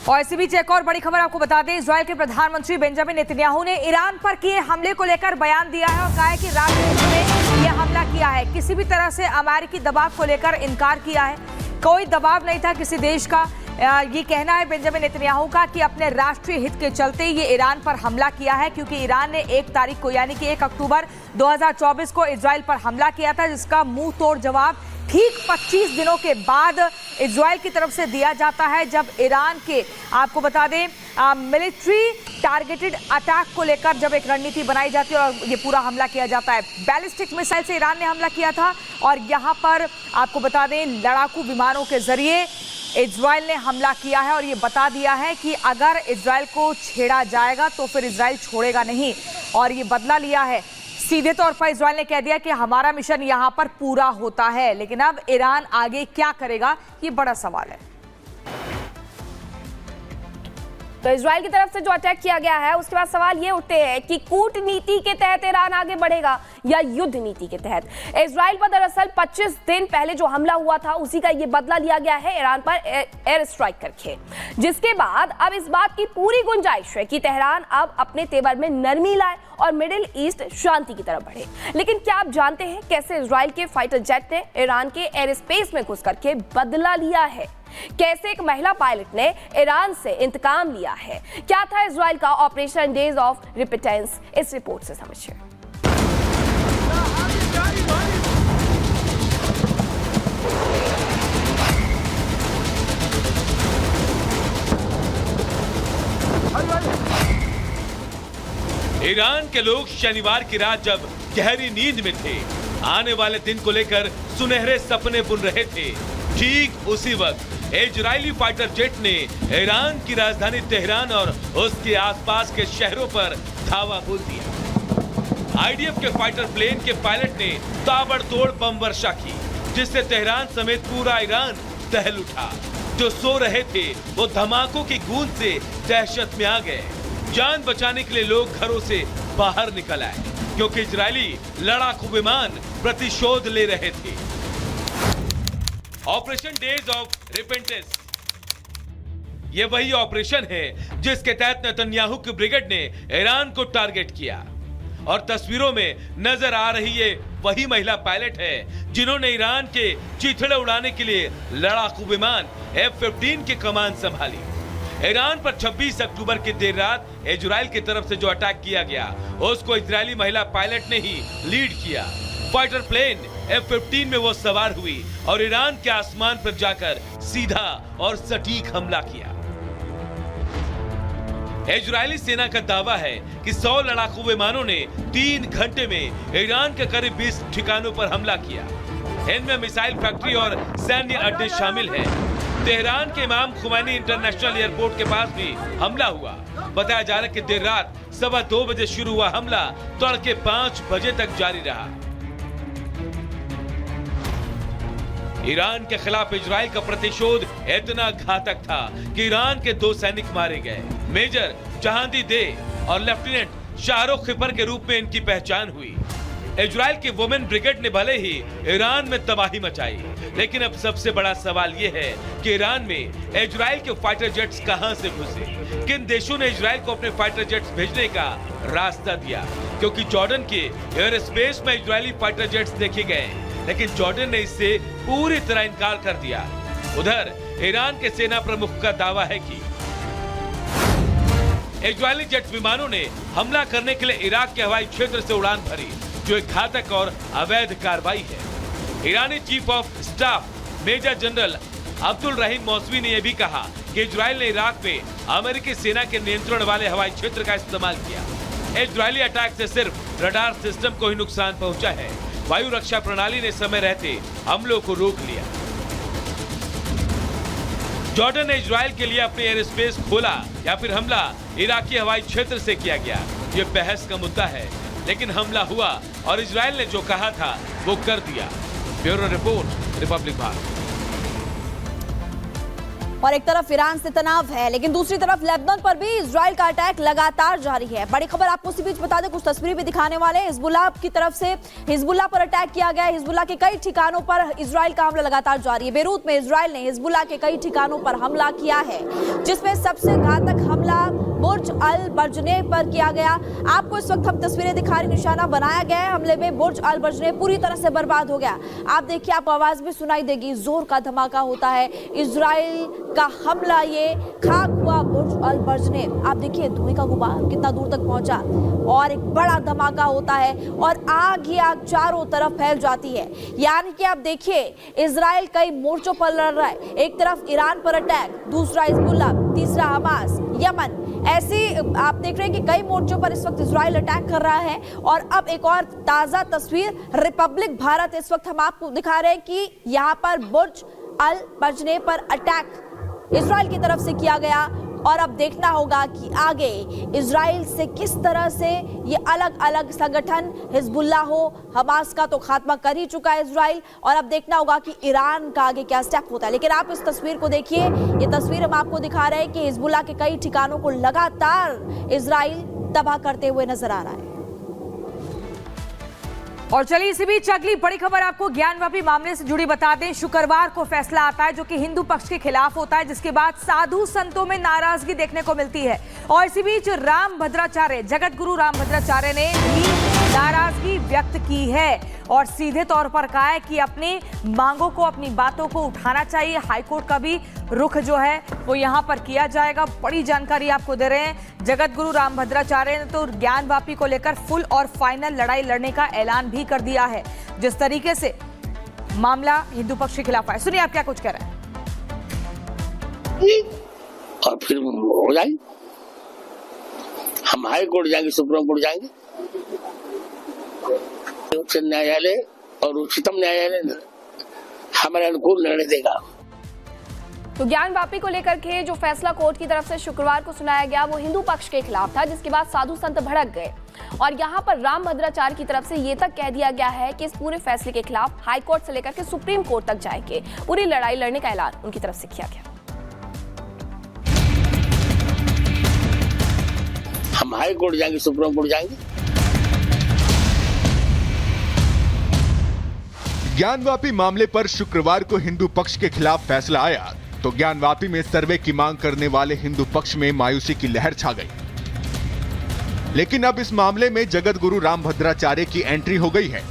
और इसी बीच एक और बड़ी खबर आपको बता दें, इजराइल के प्रधानमंत्री बेंजामिन नेतन्याहू ने ईरान पर किए हमले को लेकर बयान दिया है और कहा है कि रात में यह हमला किया है। किसी भी तरह से अमेरिकी दबाव को लेकर इनकार किया है। कोई दबाव नहीं था किसी देश का। ये कहना है बेंजामिन नेतन्याहू का कि अपने राष्ट्रीय हित के चलते ये ईरान पर हमला किया है, क्योंकि ईरान ने 1 तारीख को यानी कि 1 अक्टूबर 2024 को इजराइल पर हमला किया था, जिसका मुंह तोड़ जवाब ठीक 25 दिनों के बाद इजराइल की तरफ से दिया जाता है, जब ईरान के आपको बता दें मिलिट्री टारगेटेड अटैक को लेकर जब एक रणनीति बनाई जाती है और ये पूरा हमला किया जाता है। बैलिस्टिक मिसाइल से ईरान ने हमला किया था और यहाँ पर आपको बता दें लड़ाकू विमानों के जरिए इजराइल ने हमला किया है और ये बता दिया है कि अगर इजराइल को छेड़ा जाएगा तो फिर इजराइल छोड़ेगा नहीं, और ये बदला लिया है। सीधे तौर पर इजराइल ने कह दिया कि हमारा मिशन यहां पर पूरा होता है, लेकिन अब ईरान आगे क्या करेगा ये बड़ा सवाल है। तो इजराइल की तरफ से जो अटैक किया गया है उसके बाद सवाल ये उठते हैं कि कूटनीति के तहत ईरान आगे बढ़ेगा या युद्ध नीति के तहत। इजराइल पर दरअसल 25 दिन पहले जो हमला हुआ था उसी का ये बदला लिया गया है ईरान पर एयर स्ट्राइक करके, जिसके बाद अब इस बात की पूरी गुंजाइश है कि तेहरान अब अपने तेवर में नरमी लाए और मिडिल ईस्ट शांति की तरफ बढ़े। लेकिन क्या आप जानते हैं कैसे इजराइल के फाइटर जेट ने ईरान के एयर स्पेस में घुस करके बदला लिया है? कैसे एक महिला पायलट ने ईरान से इंतकाम लिया है? क्या था इजराइल का ऑपरेशन डेज ऑफ रिपिटेंस? इस रिपोर्ट से समझिए। ईरान के लोग शनिवार की रात जब गहरी नींद में थे, आने वाले दिन को लेकर सुनहरे सपने बुन रहे थे, ठीक उसी वक्त इजरायली फाइटर जेट ने ईरान की राजधानी तेहरान और उसके आसपास के शहरों पर धावा बोल दिया। आईडीएफ के फाइटर प्लेन के पायलट ने ताबड़तोड़ बम वर्षा की, जिससे तेहरान समेत पूरा ईरान दहल उठा। जो सो रहे थे वो धमाकों की गूंज से दहशत में आ गए। जान बचाने के लिए लोग घरों से बाहर निकल आए, क्योंकि इजरायली लड़ाकू विमान प्रतिशोध ले रहे थे। ऑपरेशन डेज ऑफ रिपेंटेंस ये वही ऑपरेशन है जिसके तहत नेतन्याहू की ब्रिगेड ने ईरान को टारगेट किया, और तस्वीरों में नजर आ रही ये वही महिला पायलट है जिन्होंने ईरान के चीथड़े उड़ाने के लिए लड़ाकू विमान F-15 की कमान संभाली। ईरान पर 26 अक्टूबर की देर रात इजराइल की तरफ से जो अटैक किया गया उसको इजरायली महिला पायलट ने ही लीड किया। फाइटर प्लेन F-15 में वो सवार हुई और ईरान के आसमान पर जाकर सीधा और सटीक हमला किया। इजरायली सेना का दावा है कि 100 लड़ाकू विमानों ने 3 घंटे में ईरान के करीब 20 ठिकानों पर हमला किया। इनमें मिसाइल फैक्ट्री और सैन्य अड्डे शामिल हैं। तेहरान के इमाम खुमैनी इंटरनेशनल एयरपोर्ट के पास भी हमला हुआ। बताया जा रहा है कि देर रात 2:15 बजे शुरू हुआ हमला तड़के 5 बजे तक जारी रहा। ईरान के खिलाफ इजराइल का प्रतिशोध इतना घातक था कि ईरान के 2 सैनिक मारे गए। मेजर जहांदी दे और लेफ्टिनेंट शाहरुख खिपर के रूप में इनकी पहचान हुई। इजराइल की वुमेन ब्रिगेड ने भले ही ईरान में तबाही मचाई, लेकिन अब सबसे बड़ा सवाल यह है कि ईरान में इजराइल के फाइटर जेट्स कहां से घुसे? किन देशों ने इजराइल को अपने फाइटर जेट्स भेजने का रास्ता दिया? क्योंकि जॉर्डन के एयर स्पेस में इजरायली फाइटर जेट्स देखे गए, लेकिन जॉर्डन ने इससे पूरी तरह इनकार कर दिया। उधर ईरान के सेना प्रमुख का दावा है कि इजरायली जेट विमानों ने हमला करने के लिए इराक के हवाई क्षेत्र से उड़ान भरी, जो एक घातक और अवैध कार्रवाई है। ईरानी chief of staff major general Abdul Rahim Mousavi ने यह भी कहा कि इजराइल ने इराक में अमेरिकी सेना के नियंत्रण वाले हवाई क्षेत्र का इस्तेमाल किया। इजरायली अटैक से सिर्फ रडार सिस्टम को ही नुकसान पहुंचा है। वायु रक्षा प्रणाली ने समय रहते हमलों को रोक लिया। जॉर्डन ने इजराइल के लिए अपने एयर स्पेस खोला या फिर हमला इराकी हवाई क्षेत्र से किया गया, ये बहस का मुद्दा है। लेकिन हमला हुआ और इजराइल ने जो कहा था वो कर दिया। Bureau report, Republic Bharat. और एक तरफ ईरान से तनाव है, लेकिन दूसरी तरफ लेबनान पर भी इजराइल का अटैक लगातार जारी है। बड़ी खबर आपको इसी बीच बता दें, कुछ तस्वीरें भी दिखाने वाले हैं। हिजबुल्लाह की तरफ से हिजबुल्लाह पर अटैक किया गया है। हिजबुल्लाह के कई ठिकानों पर इजराइल का हमला लगातार जारी है। बेरूत में इजराइल ने हिजबुल्लाह के कई ठिकानों पर हमला किया है, जिसमें सबसे घातक हमला बुर्ज अल बर्जने पर किया गया। आपको इस वक्त हम तस्वीरें दिखा रहे, निशाना बनाया गया है। हमले में बुर्ज अल बर्जने पूरी तरह से बर्बाद हो गया। आप देखिए, आपको आवाज भी सुनाई देगी, जोर का धमाका होता है। इजराइल का हमला, ये खाक हुआ बुर्ज अल बर्जने। आप देखिए धुएं का गुबार कितना दूर तक पहुंचा और एक बड़ा धमाका होता है और आग ही आग चारों तरफ फैल जाती है। यानी कि आप देखिए, इजराइल कई मोर्चों पर लड़ रहा है। एक तरफ ईरान पर अटैक, दूसरा हिजबुल्लाह, तीसरा हमास, यमन। ऐसी आप देख रहे हैं कि कई मोर्चों पर इस वक्त इजराइल अटैक कर रहा है। और अब एक और ताजा तस्वीर, रिपब्लिक भारत इस वक्त हम आपको दिखा रहे हैं कि यहाँ पर बुर्ज अल बर्जने पर अटैक इजराइल की तरफ से किया गया। और अब देखना होगा कि आगे इजराइल से किस तरह से ये अलग अलग संगठन, हिजबुल्लाह हो, हमास का तो खात्मा कर ही चुका है इजराइल, और अब देखना होगा कि ईरान का आगे क्या स्टेप होता है। लेकिन आप इस तस्वीर को देखिए, ये तस्वीर हम आपको दिखा रहे हैं कि हिजबुल्लाह के कई ठिकानों को लगातार इजराइल तबाह करते हुए नजर आ रहा है। और चलिए इसी बीच अगली बड़ी खबर आपको ज्ञानवापी मामले से जुड़ी बता दें। शुक्रवार को फैसला आता है जो कि हिंदू पक्ष के खिलाफ होता है, जिसके बाद साधु संतों में नाराजगी देखने को मिलती है। और इसी बीच रामभद्राचार्य, जगत गुरु रामभद्राचार्य ने भी नाराजगी व्यक्त की है और सीधे तौर पर कहा है कि अपनी मांगों को, अपनी बातों को उठाना चाहिए। हाईकोर्ट का भी रुख जो है वो यहाँ पर किया जाएगा। बड़ी जानकारी आपको दे रहे हैं। जगत गुरु रामभद्राचार्य ने तो ज्ञानवापी को लेकर फुल और फाइनल लड़ाई लड़ने का ऐलान भी कर दिया है। जिस तरीके से मामला हिंदू पक्ष के खिलाफ है, सुनिए आप क्या कुछ कह रहे हैं। और फिर हो जाएगी, हम हाई कोर्ट जाएंगे, सुप्रीम कोर्ट जाएंगे, उच्च न्यायालय और उच्चतम न्यायालय हमारे अनुकूल निर्णय देगा। तो ज्ञानवापी को लेकर के जो फैसला कोर्ट की तरफ से शुक्रवार को सुनाया गया वो हिंदू पक्ष के खिलाफ था, जिसके बाद साधु संत भड़क गए और यहाँ पर रामभद्राचार्य की तरफ से ये तक कह दिया गया है कि इस पूरे फैसले के खिलाफ हाई कोर्ट से लेकर के सुप्रीम कोर्ट तक जाएंगे। पूरी लड़ाई लड़ने का ऐलान उनकी तरफ से किया गया। हम हाई कोर्ट जाएंगे, सुप्रीम कोर्ट जाएंगे। ज्ञानवापी मामले पर शुक्रवार को हिंदू पक्ष के खिलाफ फैसला आया तो ज्ञानवापी में सर्वे की मांग करने वाले हिंदू पक्ष में मायूसी की लहर छा गई। लेकिन अब इस मामले में जगत गुरु रामभद्राचार्य की एंट्री हो गई है।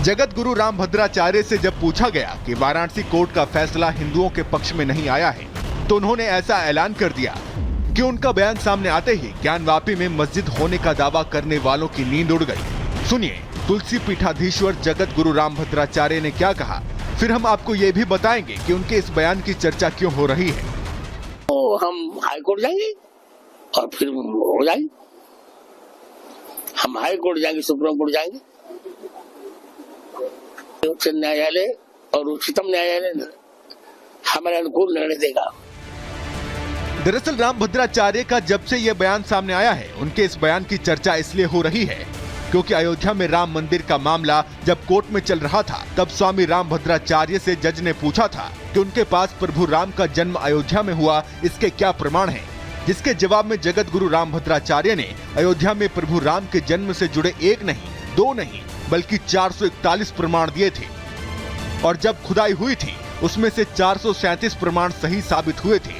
जगत गुरु रामभद्राचार्य से जब पूछा गया कि वाराणसी कोर्ट का फैसला हिंदुओं के पक्ष में नहीं आया है, तो उन्होंने ऐसा ऐलान कर दिया कि उनका बयान सामने आते ही ज्ञानवापी में मस्जिद होने का दावा करने वालों की नींद उड़ गई। सुनिए तुलसी पीठाधीश्वर जगत गुरु रामभद्राचार्य ने क्या कहा, फिर हम आपको ये भी बताएंगे कि उनके इस बयान की चर्चा क्यों हो रही है। तो हम हाई कोर्ट जाएंगे और फिर हो जाएगी, हम हाई कोर्ट जाएंगे, सुप्रीम कोर्ट जाएंगे, उच्च न्यायालय और उच्चतम न्यायालय हमारे अनुकूल निर्णय देगा। दरअसल रामभद्राचार्य का जब से यह बयान सामने आया है, उनके इस बयान की चर्चा इसलिए हो रही है क्योंकि अयोध्या में राम मंदिर का मामला जब कोर्ट में चल रहा था, तब स्वामी रामभद्राचार्य से जज ने पूछा था कि उनके पास प्रभु राम का जन्म अयोध्या में हुआ, इसके क्या प्रमाण हैं? जिसके जवाब में जगत गुरु रामभद्राचार्य ने अयोध्या में प्रभु राम के जन्म से जुड़े एक नहीं, दो नहीं, बल्कि 441 प्रमाण दिए थे। और जब खुदाई हुई थी, उसमें से 437 प्रमाण सही साबित हुए थे।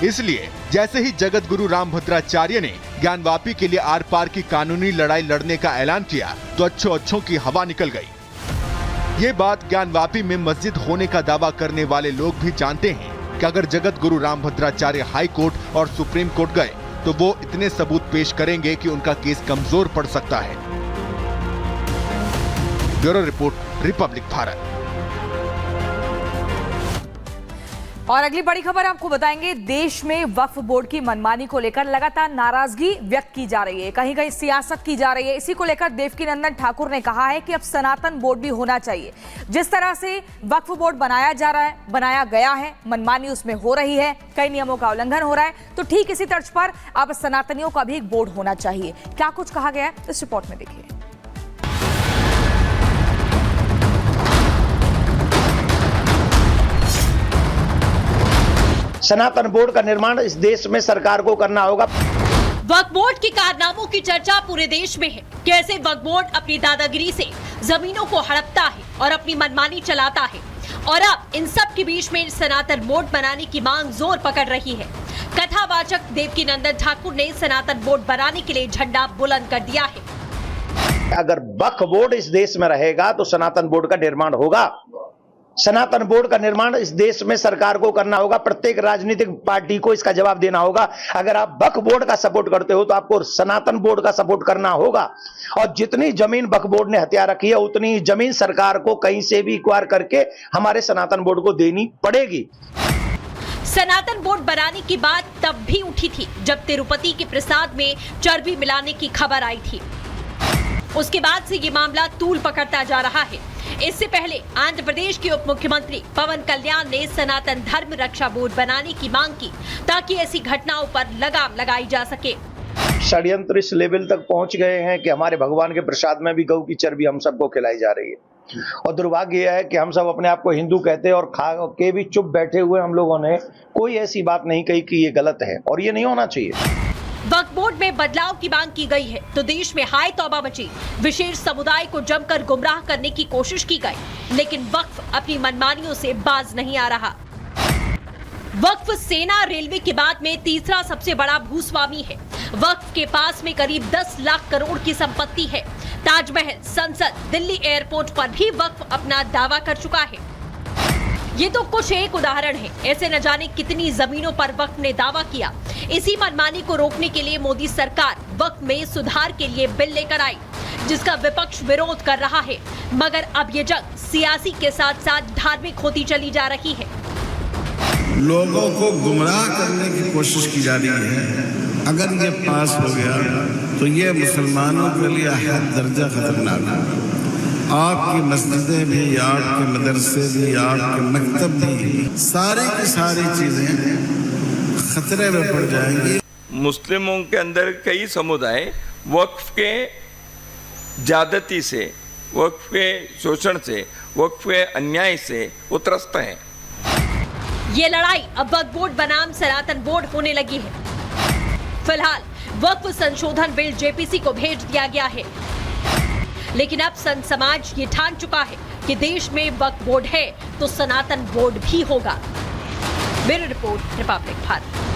इसलिए जैसे ही जगत गुरु रामभद्राचार्य ने ज्ञानवापी के लिए आर पार की कानूनी लड़ाई लड़ने का ऐलान किया, तो अच्छों की हवा निकल गई। ये बात ज्ञानवापी में मस्जिद होने का दावा करने वाले लोग भी जानते हैं कि अगर जगत गुरु रामभद्राचार्य हाई कोर्ट और सुप्रीम कोर्ट गए तो वो इतने सबूत पेश करेंगे कि उनका केस कमजोर पड़ सकता है। Bureau report, Republic Bharat. और अगली बड़ी खबर आपको बताएंगे, देश में वक्फ बोर्ड की मनमानी को लेकर लगातार नाराजगी व्यक्त की जा रही है, कहीं कहीं सियासत की जा रही है। इसी को लेकर देवकीनंदन ठाकुर ने कहा है कि अब सनातन बोर्ड भी होना चाहिए। जिस तरह से वक्फ बोर्ड बनाया गया है, मनमानी उसमें हो रही है, कई नियमों का उल्लंघन हो रहा है, तो ठीक इसी तर्ज पर अब सनातनियों का भी एक बोर्ड होना चाहिए। क्या कुछ कहा गया है इस रिपोर्ट में देखिए। सनातन बोर्ड का निर्माण इस देश में सरकार को करना होगा। वक्फ बोर्ड के कारनामों की चर्चा पूरे देश में है। कैसे वक्फ बोर्ड अपनी दादागिरी से जमीनों को हड़पता है और अपनी मनमानी चलाता है, और अब इन सब के बीच में सनातन बोर्ड बनाने की मांग जोर पकड़ रही है। कथावाचक देवकीनंदन ठाकुर ने सनातन बोर्ड बनाने के लिए झंडा बुलंद कर दिया है। अगर वक्फ बोर्ड इस देश में रहेगा तो सनातन बोर्ड का निर्माण होगा। सनातन बोर्ड का निर्माण इस देश में सरकार को करना होगा। प्रत्येक राजनीतिक पार्टी को इसका जवाब देना होगा। अगर आप वक्फ बोर्ड का सपोर्ट करते हो तो आपको सनातन बोर्ड का सपोर्ट करना होगा। और जितनी जमीन वक्फ बोर्ड ने हत्या रखी है उतनी जमीन सरकार को कहीं से भी एक्वायर करके हमारे सनातन बोर्ड को देनी पड़ेगी। सनातन बोर्ड बनाने की बात तब भी उठी थी जब तिरुपति के प्रसाद में चर्बी मिलाने की खबर आई थी। उसके बाद से ये मामला तूल पकड़ता जा रहा है। इससे पहले आंध्र प्रदेश के उप मुख्यमंत्री पवन कल्याण ने सनातन धर्म रक्षा बोर्ड बनाने की मांग की ताकि ऐसी घटनाओं पर लगाम लगाई जा सके। षड्यंत्र इस लेवल तक पहुंच गए हैं कि हमारे भगवान के प्रसाद में भी गऊ की चर्बी हम सबको खिलाई जा रही है। और दुर्भाग्य यह है कि हम सब अपने आप को हिंदू कहते हैं और खा के भी चुप बैठे हुए हम लोगों ने कोई ऐसी बात नहीं कही कि ये गलत है और ये नहीं होना चाहिए। वक्फ बोर्ड में बदलाव की मांग की गई है तो देश में हाय तौबा मची। विशेष समुदाय को जमकर गुमराह करने की कोशिश की गई, लेकिन वक्फ अपनी मनमानियों से बाज नहीं आ रहा। वक्फ सेना रेलवे के बाद में तीसरा सबसे बड़ा भूस्वामी है। वक्फ के पास में करीब 10 लाख करोड़ की संपत्ति है। ताजमहल, संसद, दिल्ली एयरपोर्ट पर भी वक्फ अपना दावा कर चुका है। ये तो कुछ एक उदाहरण है, ऐसे न जाने कितनी जमीनों पर वक्फ ने दावा किया। इसी मनमानी को रोकने के लिए मोदी सरकार वक्फ में सुधार के लिए बिल लेकर आई, जिसका विपक्ष विरोध कर रहा है। मगर अब ये जंग सियासी के साथ साथ धार्मिक होती चली जा रही है। लोगों को गुमराह करने की कोशिश की जा रही है। अगर ये पास हो गया तो ये मुसलमानों के लिए हद दर्जा खतरनाक है। आपकी मस्जिदें भी, आपके मदरसे भी, आपके मकतब भी, सारी की सारी चीजें खतरे में पड़ जाएंगी। मुस्लिमों के अंदर कई समुदाय वक्फ के ज्यादती से, वक्फ के शोषण से, वक्फ के अन्याय से वो त्रस्त हैं। ये लड़ाई अब वक्फ बोर्ड बनाम सनातन बोर्ड होने लगी है। फिलहाल वक्फ संशोधन बिल जेपीसी को भेज दिया गया है, लेकिन अब संत समाज ये ठान चुका है कि देश में वक्फ बोर्ड है तो सनातन बोर्ड भी होगा। Bureau report, Republic Bharat.